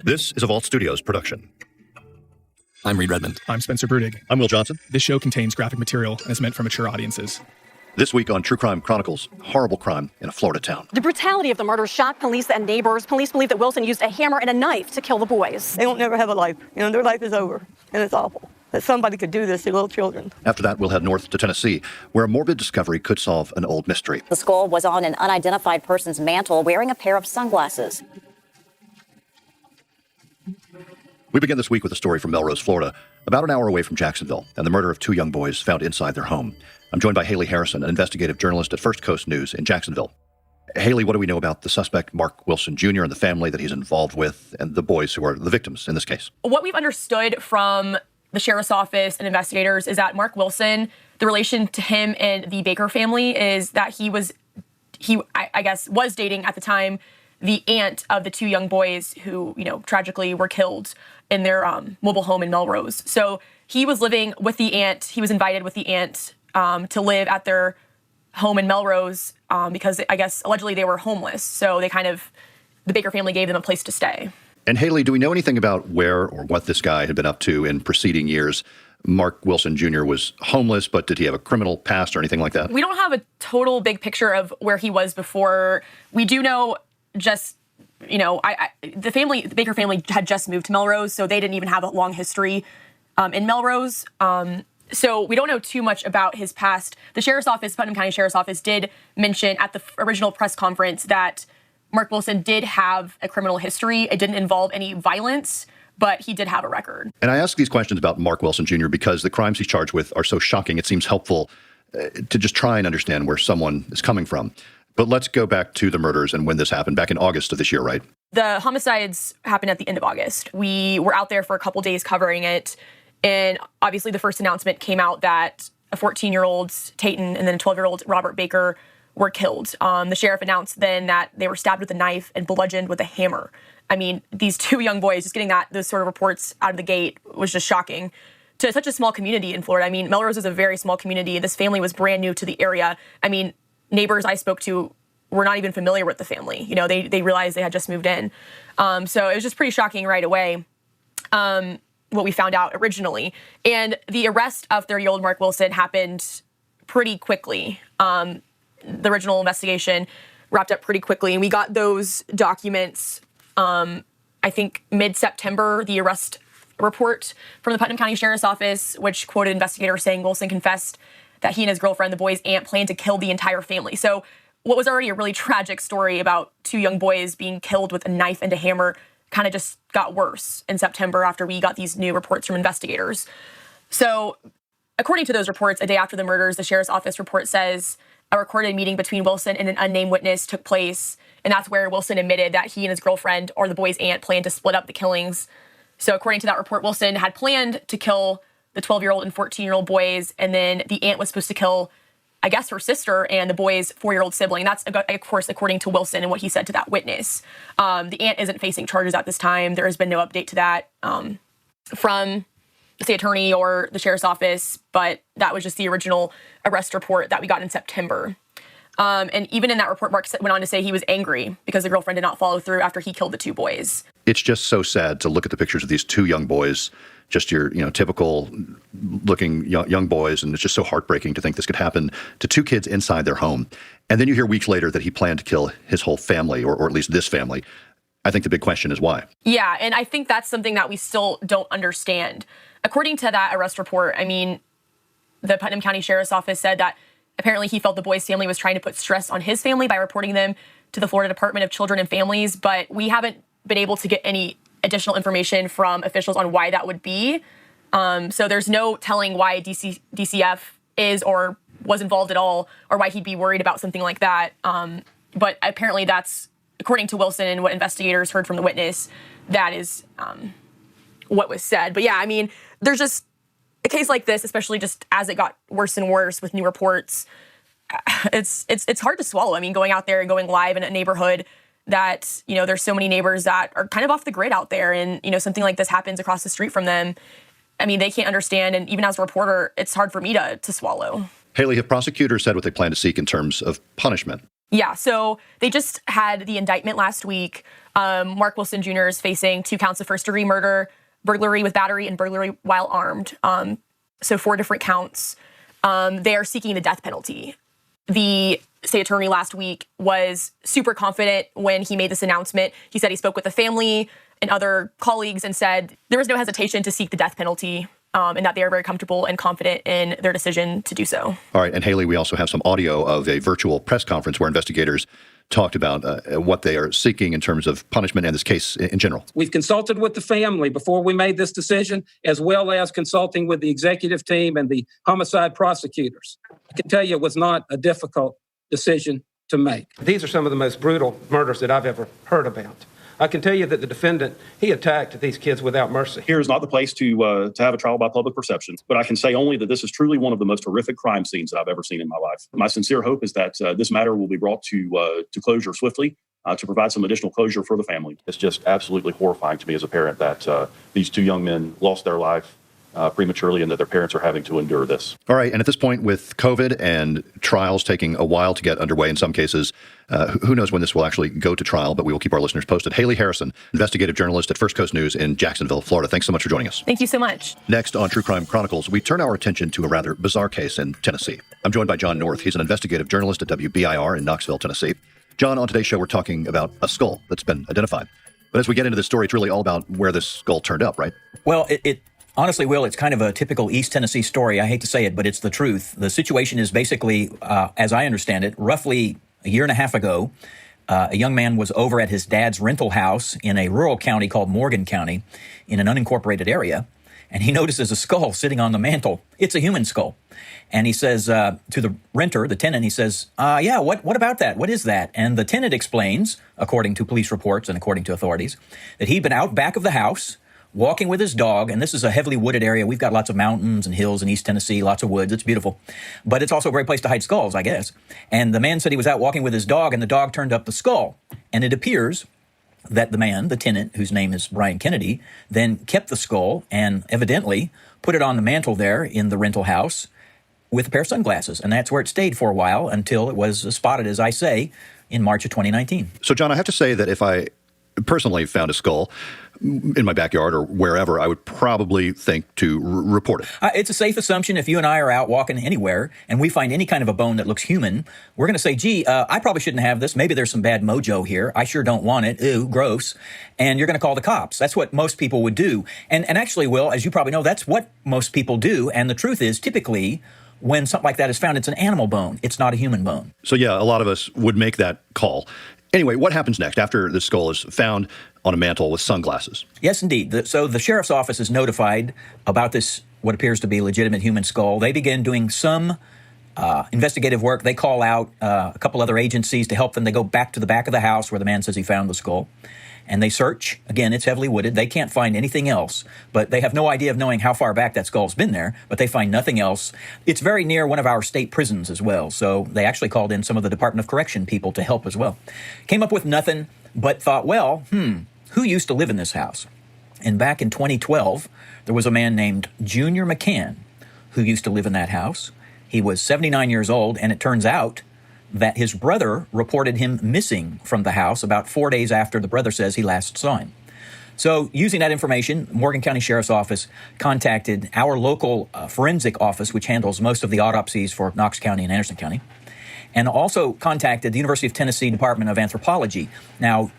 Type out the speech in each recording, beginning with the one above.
This is a Vault Studios production. I'm Reed Redmond. I'm Spencer Brudig. I'm Will Johnson. This show contains graphic material and is meant for mature audiences. This week on True Crime Chronicles, horrible crime in a Florida town. The brutality of the murder shocked police and neighbors. Police believe that Wilson used a hammer and a knife to kill the boys. They won't never have a life. Their life is over, and it's awful that somebody could do this to little children. After that, we'll head north to Tennessee, where a morbid discovery could solve an old mystery. The skull was on an unidentified person's mantle wearing a pair of sunglasses. We begin this week with a story from Melrose, Florida, about an hour away from Jacksonville, and the murder of two young boys found inside their home. I'm joined by Haley Harrison, an investigative journalist at First Coast News in Jacksonville. Haley, what do we know about the suspect, Mark Wilson Jr., and the family that he's involved with, and the boys who are the victims in this case? What we've understood from the sheriff's office and investigators is that Mark Wilson, the relation to him and the Baker family is that he was dating at the time the aunt of the two young boys who, tragically were killed in their mobile home in Melrose. So he was living with the aunt. He was invited with the aunt to live at their home in Melrose because I guess allegedly they were homeless. So the Baker family gave them a place to stay. And Haley, do we know anything about where or what this guy had been up to in preceding years? Mark Wilson Jr. was homeless, but did he have a criminal past or anything like that? We don't have a total big picture of where he was before. We do know the Baker family had just moved to Melrose, so they didn't even have a long history in Melrose. So we don't know too much about his past. The sheriff's office, Putnam County Sheriff's Office, did mention at the original press conference that Mark Wilson did have a criminal history. It didn't involve any violence, but he did have a record. And I ask these questions about Mark Wilson Jr. because the crimes he's charged with are so shocking. It seems helpful to just try and understand where someone is coming from. But let's go back to the murders and when this happened, back in August of this year, right? The homicides happened at the end of August. We were out there for a couple days covering it. And obviously the first announcement came out that a 14-year-old, Tayton, and then a 12-year-old, Robert Baker, were killed. The sheriff announced then that they were stabbed with a knife and bludgeoned with a hammer. I mean, these two young boys, just getting those sort of reports out of the gate was just shocking to such a small community in Florida. I mean, Melrose is a very small community. This family was brand new to the area. I mean, neighbors I spoke to were not even familiar with the family. They realized they had just moved in. So it was just pretty shocking right away, what we found out originally. And the arrest of 30-year-old Mark Wilson happened pretty quickly. The original investigation wrapped up pretty quickly, and we got those documents, I think, mid-September, the arrest report from the Putnam County Sheriff's Office, which quoted investigators saying Wilson confessed that he and his girlfriend, the boy's aunt, planned to kill the entire family. So what was already a really tragic story about two young boys being killed with a knife and a hammer kind of just got worse in September after we got these new reports from investigators. So according to those reports, a day after the murders, the sheriff's office report says a recorded meeting between Wilson and an unnamed witness took place, and that's where Wilson admitted that he and his girlfriend, or the boy's aunt, planned to split up the killings. So according to that report, Wilson had planned to kill the 12-year-old and 14-year-old boys, and then the aunt was supposed to kill, I guess, her sister and the boy's 4-year-old sibling. That's, of course, according to Wilson and what he said to that witness. The aunt isn't facing charges at this time. There has been no update to that from the state attorney or the sheriff's office, but that was just the original arrest report that we got in September. And even in that report, Mark went on to say he was angry because the girlfriend did not follow through after he killed the two boys. It's just so sad to look at the pictures of these two young boys, just your typical looking young boys, and it's just so heartbreaking to think this could happen to two kids inside their home. And then you hear weeks later that he planned to kill his whole family, or at least this family. I think the big question is why. Yeah, and I think that's something that we still don't understand. According to that arrest report, I mean, the Putnam County Sheriff's Office said that apparently he felt the boys' family was trying to put stress on his family by reporting them to the Florida Department of Children and Families, but we haven't been able to get any additional information from officials on why that would be. So there's no telling why DCF is or was involved at all, or why he'd be worried about something like that. But apparently that's, according to Wilson and what investigators heard from the witness, that is what was said. But yeah, I mean, there's just a case like this, especially just as it got worse and worse with new reports, it's hard to swallow. I mean, going out there and going live in a neighborhood that, there's so many neighbors that are kind of off the grid out there, and, something like this happens across the street from them. I mean, they can't understand, and even as a reporter, it's hard for me to swallow. Haley, have prosecutors said what they plan to seek in terms of punishment? Yeah, so they just had the indictment last week. Mark Wilson Jr. is facing 2 counts of first-degree murder, burglary with battery, and burglary while armed. So 4 different counts. They are seeking the death penalty. The state attorney last week was super confident when he made this announcement. He said he spoke with the family and other colleagues and said there was no hesitation to seek the death penalty. And that they are very comfortable and confident in their decision to do so. All right. And Haley, we also have some audio of a virtual press conference where investigators talked about what they are seeking in terms of punishment and this case in general. We've consulted with the family before we made this decision, as well as consulting with the executive team and the homicide prosecutors. I can tell you it was not a difficult decision to make. These are some of the most brutal murders that I've ever heard about. I can tell you that the defendant, he attacked these kids without mercy. Here is not the place to have a trial by public perception, but I can say only that this is truly one of the most horrific crime scenes that I've ever seen in my life. My sincere hope is that this matter will be brought to closure swiftly to provide some additional closure for the family. It's just absolutely horrifying to me as a parent that these 2 young men lost their life prematurely and that their parents are having to endure this. All right. And at this point, with COVID and trials taking a while to get underway in some cases, who knows when this will actually go to trial, but we will keep our listeners posted. Haley Harrison, investigative journalist at First Coast News in Jacksonville, Florida. Thanks so much for joining us. Thank you so much. Next on True Crime Chronicles, we turn our attention to a rather bizarre case in Tennessee. I'm joined by John North. He's an investigative journalist at WBIR in Knoxville, Tennessee. John, on today's show, we're talking about a skull that's been identified. But as we get into this story, it's really all about where this skull turned up, right? Well, honestly, Will, it's kind of a typical East Tennessee story. I hate to say it, but it's the truth. The situation is basically, as I understand it, roughly a year and a half ago, a young man was over at his dad's rental house in a rural county called Morgan County in an unincorporated area, and he notices a skull sitting on the mantle. It's a human skull. And he says to the renter, the tenant, he says, yeah, what about that? What is that? And the tenant explains, according to police reports and according to authorities, that he'd been out back of the house, walking with his dog, and this is a heavily wooded area. We've got lots of mountains and hills in East Tennessee, lots of woods. It's beautiful. But it's also a great place to hide skulls, I guess. And the man said he was out walking with his dog, and the dog turned up the skull. And it appears that the man, the tenant, whose name is Brian Kennedy, then kept the skull and evidently put it on the mantle there in the rental house with a pair of sunglasses. And that's where it stayed for a while until it was spotted, as I say, in March of 2019. So, John, I have to say that if I personally found a skull in my backyard or wherever, I would probably think to report it. It's a safe assumption if you and I are out walking anywhere and we find any kind of a bone that looks human, we're going to say, gee, I probably shouldn't have this. Maybe there's some bad mojo here. I sure don't want it. Ew, gross. And you're going to call the cops. That's what most people would do. And actually, Will, as you probably know, that's what most people do. And the truth is, typically, when something like that is found, it's an animal bone. It's not a human bone. So, yeah, a lot of us would make that call. Anyway, what happens next after the skull is found on a mantle with sunglasses? Yes, indeed. So the sheriff's office is notified about this, what appears to be a legitimate human skull. They begin doing some investigative work. They call out a couple other agencies to help them. They go back to the back of the house where the man says he found the skull. And they search. Again, it's heavily wooded. They can't find anything else, but they have no idea of knowing how far back that skull's been there, but they find nothing else. It's very near one of our state prisons as well, so they actually called in some of the Department of Correction people to help as well. Came up with nothing, but thought, well, who used to live in this house? And back in 2012, there was a man named Junior McCann who used to live in that house. He was 79 years old, and it turns out that his brother reported him missing from the house about 4 days after the brother says he last saw him. So using that information, Morgan County Sheriff's Office contacted our local forensic office, which handles most of the autopsies for Knox County and Anderson County, and also contacted the University of Tennessee Department of Anthropology. Now,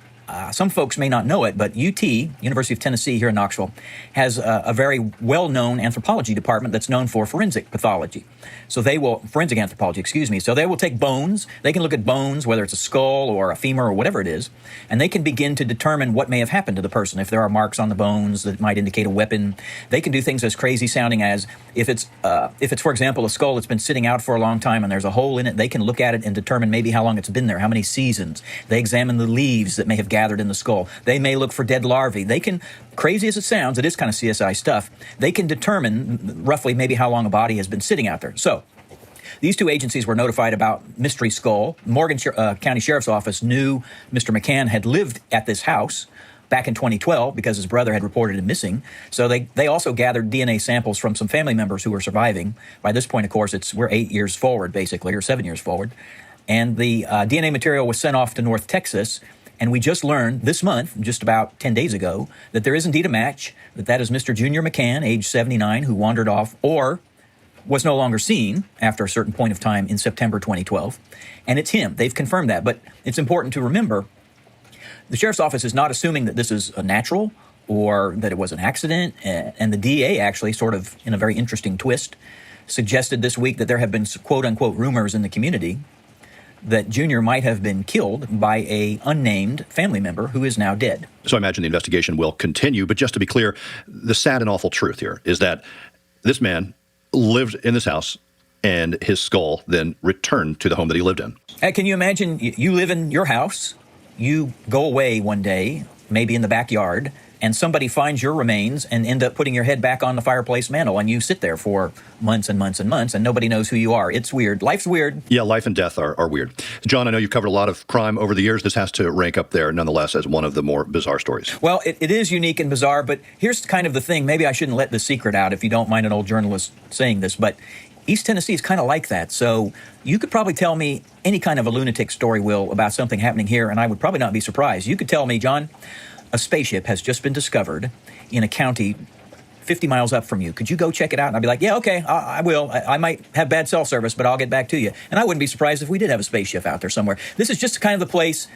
some folks may not know it, but UT, University of Tennessee here in Knoxville, has a very well-known anthropology department that's known for forensic pathology. So forensic anthropology, So they will take bones. They can look at bones, whether it's a skull or a femur or whatever it is, and they can begin to determine what may have happened to the person. If there are marks on the bones that might indicate a weapon, they can do things as crazy sounding as if it's, for example, a skull that's been sitting out for a long time and there's a hole in it, they can look at it and determine maybe how long it's been there, how many seasons. They examine the leaves that may have gathered in the skull. They may look for dead larvae. They can, crazy as it sounds, it is kind of CSI stuff, they can determine roughly maybe how long a body has been sitting out there. So these two agencies were notified about mystery skull. Morgan County Sheriff's Office knew Mr. McCann had lived at this house back in 2012 because his brother had reported him missing. So they also gathered DNA samples from some family members who were surviving. By this point, of course, we're 8 years forward, basically, or 7 years forward. And the DNA material was sent off to North Texas. And we just learned this month, just about 10 days ago, that there is indeed a match, that is Mr. Junior McCann, age 79, who wandered off or was no longer seen after a certain point of time in September 2012. And it's him. They've confirmed that. But it's important to remember, the sheriff's office is not assuming that this is a natural or that it was an accident. And the DA actually, sort of in a very interesting twist, suggested this week that there have been quote-unquote rumors in the community that Junior might have been killed by a unnamed family member who is now dead. So I imagine the investigation will continue. But just to be clear, the sad and awful truth here is that this man lived in this house, and his skull then returned to the home that he lived in. Can you imagine, you live in your house, you go away one day, maybe in the backyard, and somebody finds your remains and end up putting your head back on the fireplace mantle, and you sit there for months and months and months, and nobody knows who you are. It's weird. Life's weird. Yeah, life and death are weird. John, I know you've covered a lot of crime over the years. This has to rank up there, nonetheless, as one of the more bizarre stories. Well, it is unique and bizarre, but here's kind of the thing. Maybe I shouldn't let this secret out if you don't mind an old journalist saying this, but East Tennessee is kind of like that. So you could probably tell me any kind of a lunatic story, Will, about something happening here, and I would probably not be surprised. You could tell me, John, a spaceship has just been discovered in a county 50 miles up from you. Could you go check it out? And I'd be like, yeah, okay, I will. I might have bad cell service, but I'll get back to you. And I wouldn't be surprised if we did have a spaceship out there somewhere. This is just kind of the place.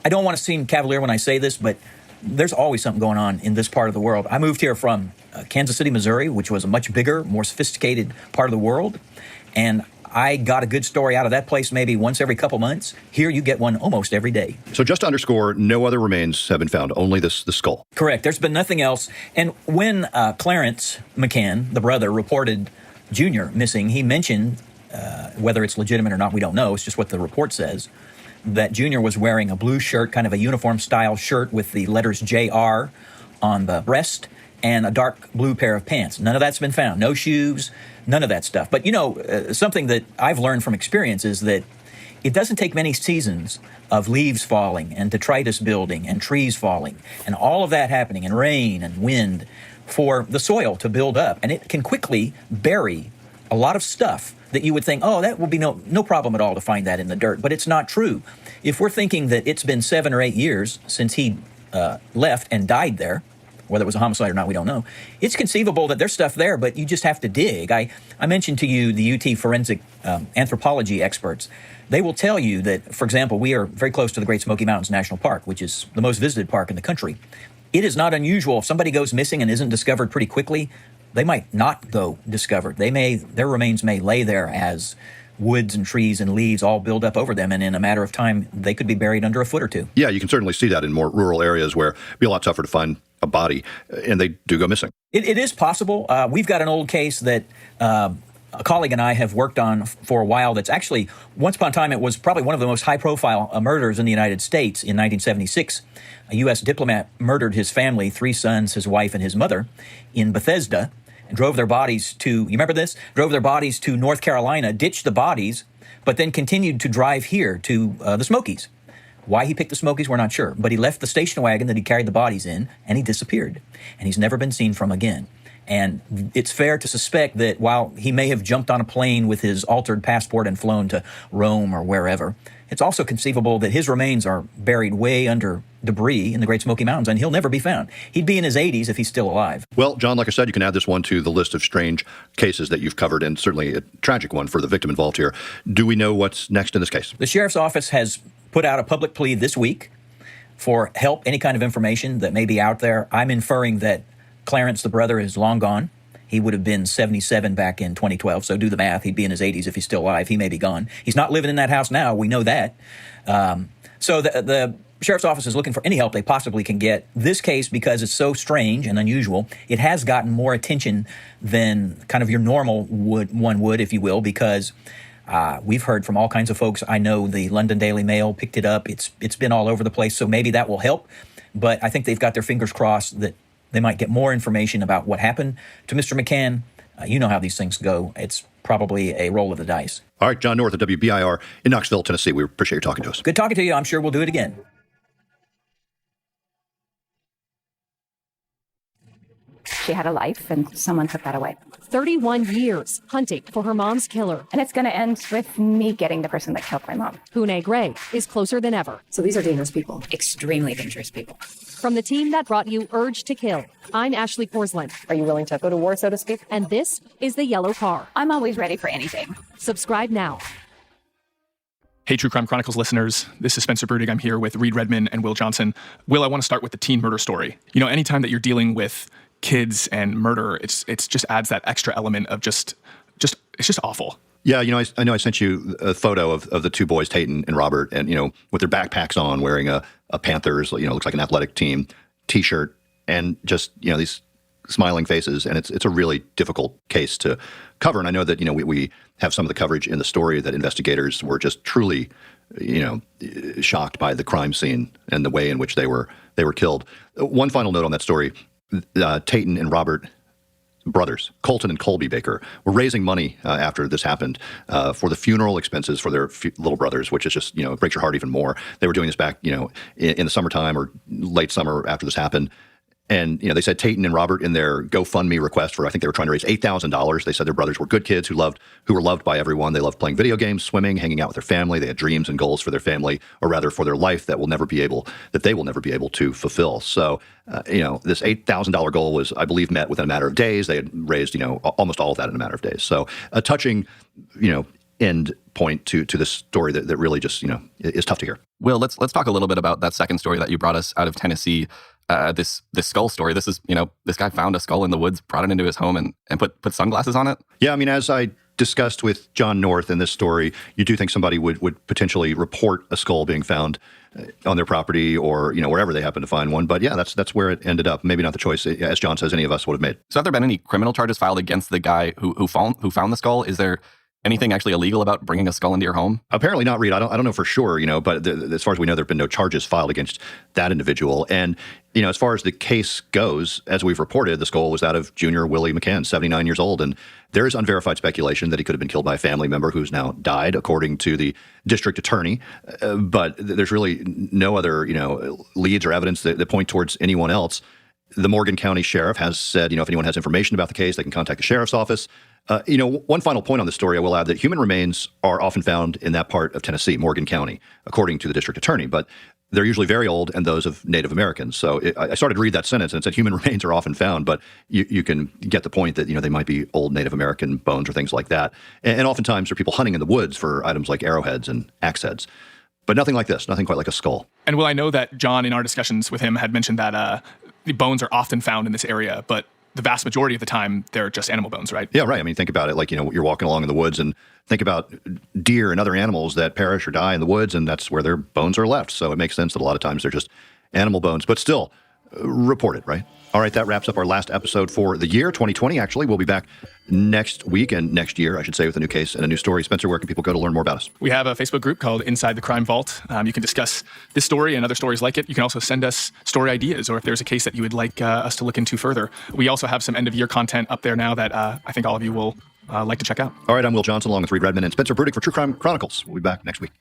I don't want to seem cavalier when I say this, but there's always something going on in this part of the world. I moved here from Kansas City, Missouri, which was a much bigger, more sophisticated part of the world. And I got a good story out of that place maybe once every couple months. Here you get one almost every day. So just to underscore, no other remains have been found, only the skull. Correct. There's been nothing else. And when Clarence McCann, the brother, reported Junior missing, he mentioned, whether it's legitimate or not, we don't know, it's just what the report says, that Junior was wearing a blue shirt, kind of a uniform-style shirt with the letters JR on the breast, and a dark blue pair of pants. None of that's been found. No shoes, none of that stuff. But, you know, something that I've learned from experience is that it doesn't take many seasons of leaves falling and detritus building and trees falling and all of that happening and rain and wind for the soil to build up. And it can quickly bury a lot of stuff that you would think, oh, that will be no problem at all to find that in the dirt. But it's not true. If we're thinking that it's been 7 or 8 years since he left and died there, whether it was a homicide or not, we don't know. It's conceivable that there's stuff there, but you just have to dig. I mentioned to you the UT forensic anthropology experts. They will tell you that, for example, we are very close to the Great Smoky Mountains National Park, which is the most visited park in the country. It is not unusual if somebody goes missing and isn't discovered pretty quickly, they might not go discovered. Their remains may lay there as woods and trees and leaves all build up over them, and in a matter of time, they could be buried under a foot or two. Yeah, you can certainly see that in more rural areas where it'd be a lot tougher to find a body, and they do go missing. It is possible. We've got an old case that a colleague and I have worked on for a while that's actually, once upon a time, it was probably one of the most high-profile murders in the United States in 1976. A U.S. diplomat murdered his family, 3 sons, his wife, and his mother in Bethesda, and drove their bodies to, you remember this? Drove their bodies to North Carolina, ditched the bodies, but then continued to drive here to the Smokies. Why he picked the Smokies, we're not sure. But he left the station wagon that he carried the bodies in, and he disappeared. And he's never been seen from again. And it's fair to suspect that while he may have jumped on a plane with his altered passport and flown to Rome or wherever, it's also conceivable that his remains are buried way under debris in the Great Smoky Mountains, and he'll never be found. He'd be in his 80s if he's still alive. Well, John, like I said, you can add this one to the list of strange cases that you've covered, and certainly a tragic one for the victim involved here. Do we know what's next in this case? The sheriff's office has put out a public plea this week for help, any kind of information that may be out there. I'm inferring that Clarence, the brother, is long gone. He would have been 77 back in 2012, so do the math. He'd be in his 80s if he's still alive. He may be gone. He's not living in that house now. We know that. So the sheriff's office is looking for any help they possibly can get. This case, because it's so strange and unusual, it has gotten more attention than kind of your normal one would, if you will, because we've heard from all kinds of folks. I know the London Daily Mail picked it up. It's been all over the place, so maybe that will help. But I think they've got their fingers crossed that they might get more information about what happened to Mr. McCann. You know how these things go. It's probably a roll of the dice. All right, John North of WBIR in Knoxville, Tennessee. We appreciate you talking to us. Good talking to you. I'm sure we'll do it again. She had a life, and someone took that away. 31 years hunting for her mom's killer. And it's going to end with me getting the person that killed my mom. Hune Gray is closer than ever. So these are dangerous people. Extremely dangerous people. From the team that brought you Urge to Kill, I'm Ashley Korsland. Are you willing to go to war, so to speak? And this is The Yellow Car. I'm always ready for anything. Subscribe now. Hey, True Crime Chronicles listeners. This is Spencer Brudig. I'm here with Reed Redman and Will Johnson. Will, I want to start with the teen murder story. You know, anytime that you're dealing with kids and murder, it's just adds that extra element of it's just awful. Yeah, you know, I know I sent you a photo of the two boys, Tayton and Robert, and, you know, with their backpacks on, wearing a Panthers, you know, looks like an athletic team T-shirt, and just, you know, these smiling faces. And it's a really difficult case to cover. And I know that, you know, we have some of the coverage in the story that investigators were just truly, you know, shocked by the crime scene and the way in which they were killed. One final note on that story. Tayton and Robert, brothers, Colton and Colby Baker, were raising money after this happened for the funeral expenses for their little brothers, which is just, you know, it breaks your heart even more. They were doing this back, you know, in the summertime or late summer after this happened. And, you know, they said Tayton and Robert in their GoFundMe request for, I think they were trying to raise $8,000. They said their brothers were good kids who were loved by everyone. They loved playing video games, swimming, hanging out with their family. They had dreams and goals for their family, or rather for their life that they will never be able to fulfill. So, you know, this $8,000 goal was, I believe, met within a matter of days. They had raised, you know, almost all of that in a matter of days. So a touching, you know, end point to this story that really just, you know, is tough to hear. Will, let's talk a little bit about that second story that you brought us out of Tennessee. This skull story. This is, you know, this guy found a skull in the woods, brought it into his home, and put sunglasses on it. Yeah, I mean, as I discussed with John North in this story, you do think somebody would potentially report a skull being found on their property or, you know, wherever they happen to find one. But yeah, that's where it ended up. Maybe not the choice, as John says, any of us would have made. So have there been any criminal charges filed against the guy who found the skull? Is there anything actually illegal about bringing a skull into your home? Apparently not, Reed. I don't know for sure, you know, but as far as we know, there have been no charges filed against that individual. And, you know, as far as the case goes, as we've reported, the skull was that of Junior Willie McCann, 79 years old. And there is unverified speculation that he could have been killed by a family member who's now died, according to the district attorney. But there's really no other, you know, leads or evidence that point towards anyone else. The Morgan County Sheriff has said, you know, if anyone has information about the case, they can contact the sheriff's office. You know, one final point on this story, I will add that human remains are often found in that part of Tennessee, Morgan County, according to the district attorney, but they're usually very old and those of Native Americans. So I started to read that sentence and it said human remains are often found, but you can get the point that, you know, they might be old Native American bones or things like that. And oftentimes there are people hunting in the woods for items like arrowheads and axe heads. But nothing like this, nothing quite like a skull. And Will, I know that John, in our discussions with him, had mentioned that the bones are often found in this area, but the vast majority of the time, they're just animal bones, right? Yeah, right. I mean, think about it. Like, you know, you're walking along in the woods and think about deer and other animals that perish or die in the woods, and that's where their bones are left. So it makes sense that a lot of times they're just animal bones, but still reported, right? All right, that wraps up our last episode for the year 2020. Actually, we'll be back next week and next year, I should say, with a new case and a new story. Spencer, where can people go to learn more about us? We have a Facebook group called Inside the Crime Vault. You can discuss this story and other stories like it. You can also send us story ideas, or if there's a case that you would like us to look into further. We also have some end-of-year content up there now that I think all of you will like to check out. All right, I'm Will Johnson, along with Reed Redman and Spencer Brudig for True Crime Chronicles. We'll be back next week.